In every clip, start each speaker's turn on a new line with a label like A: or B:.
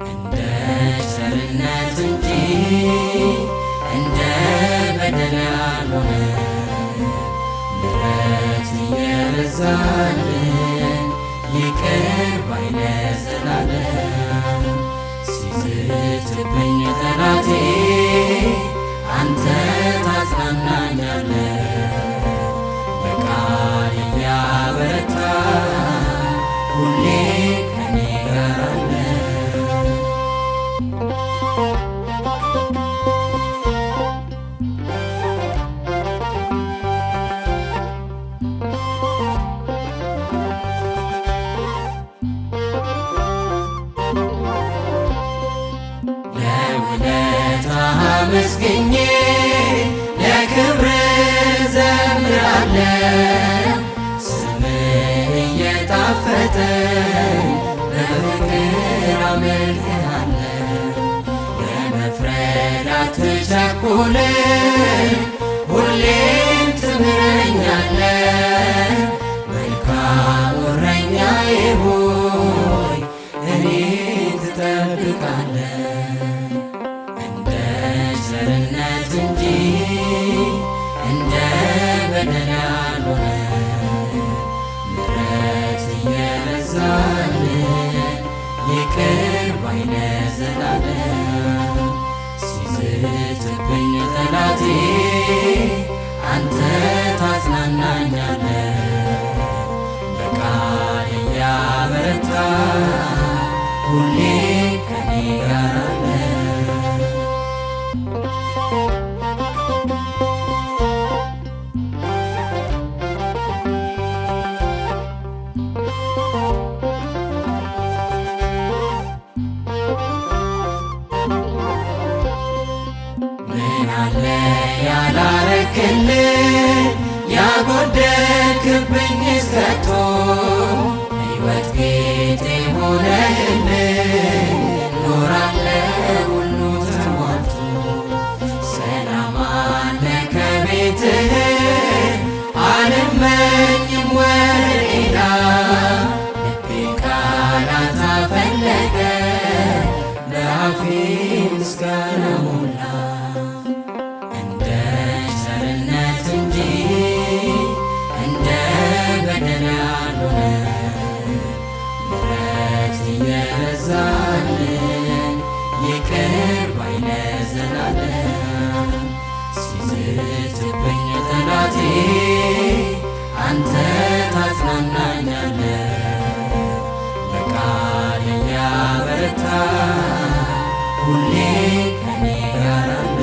A: እንደ ቸርነት እንጂ እንደ በደል ያልሆነ ምሕረት እየበዛልን ይቅር ባይ ለዘላለም። ሲዝትብኝ ጠላቴ አንተ ታጽናናኛለህ፣ በቃል እያበረታ ሁሌ ከኔ ጋር አለ። ለውለታህ አመስግኜ ለክብርህ ዘምራለሁ። ስምህ እየጣፈጠኝ በፍቅር አመልክሃለሁ። ለመፍረድ አትቸኩልም፣ ሁሌም ትምረኛለህ። መልካም እረኛዬ ሆይ እኔን ትጠብቃለህ። እንደ ቸርነት እንጂ እንደ በደል ያልሆነ ምሕረት እየበዛልን ይቅር ባይ ለዘላለም። ሲዝትብኝ ጠላቴ አንተ ታጽናናኛለህ፣ በቃል እያበረታ ሁሌ ከኔ ጋር አለ። ምን አለ ያላረክልኝ ያጎደልክብኝ እስከቶ ሕይወት ጌጤ ሆነህልኝ ኖራለሁ ሁሉ ተሟልቶ። ሰላም አለ ከቤትህ አልመኝም ወደ ሌላ። ልቤ ቃላት አፈለገ በአፌ ምስጋና ሞላ። እንደ ቸርነት እንጂ እንደ በደል ያልሆነ ምሕረት እየበዛልን ይቅር ባይ ለዘላለም። ሲዝትብኝ ጠላቴ አንተ ታጽናናኛለህ፣ በቃል እያበረታ ሁሌ ከኔ ጋር አለ።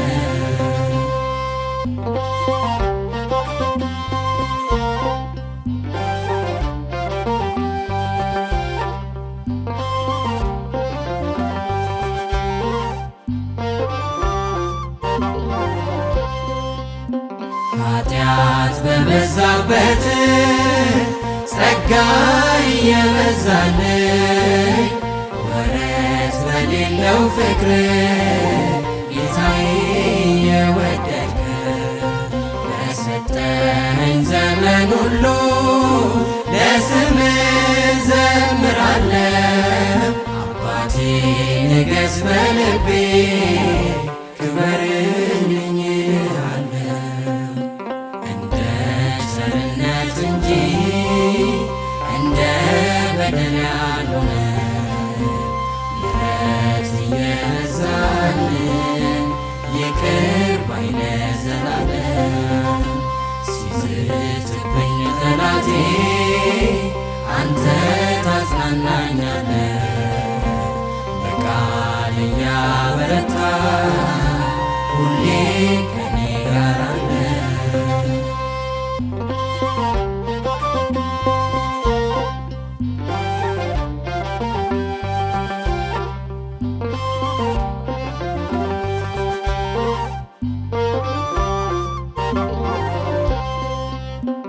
A: ኃጢአት በበዛበት ጸጋ እየበዛልኝ ወረት በሌለው ፍቅር ጌታዬ የወደድክ በሰጠኸኝ ዘመን ሁሉ ለስምህ ዘምራለሁ። አባቴ ንገስ በልቤ ክበርልኝ እልሃለሁ። እንደ ቸርነት እንጂ እንደ በደል ያልሆነ ምሕረት እየበዛልን ይቅር ባይ ለዘላለም። ሲዝትብኝ ጠላቴ አንተ ታጽናናኛለህ፣ በቃል እያበረታ ሁሌ ከኔ ጋር አለ።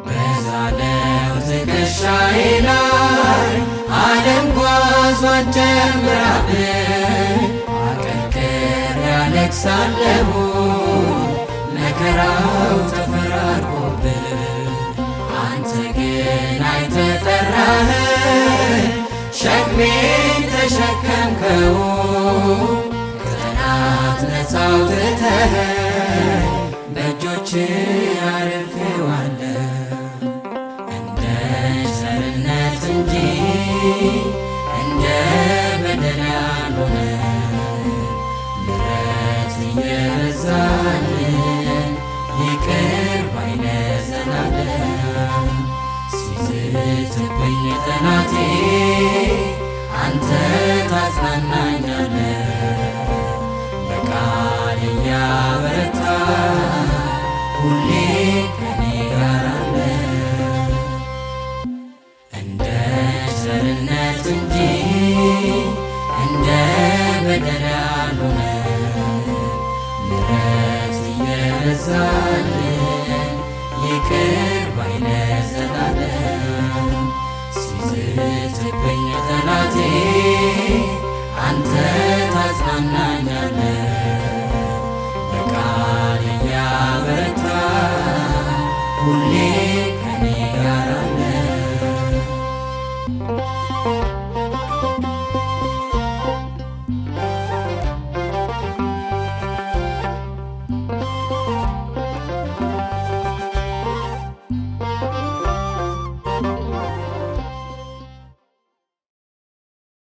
A: በዛለው ትከሻዬ ላይ ዓለም ጓዟን ጀምራብኝ አቀርቅሬ አለቅሳለሁ መከራው ተፈራርቆብኝ። አንተ ግን አይተህ ጠራኸኝ ሸክሜን ተሸከምከው ነፃ አውጥተኸኝ በእጆች አርፌዋለሁ። እንደ ቸርነት እንጂ እንደ በደል ያልሆነ ምሕረት እየበዛልን ይቅር ባይ ነህ ዘላለም። ሲዝትብኝ ጠላቴ አንተ ታጽናናኛለህ፣ በቃል እያበረታ ሁሌ ከኔ ጋር አለህ። እንደ ቸርነት እንጂ እንደ በደል ያልሆነ ምሕረት እየበዛልን ይቅር ባይ ነህ ዘላለም። ሲዝትብኝ ጠላቴ አንተ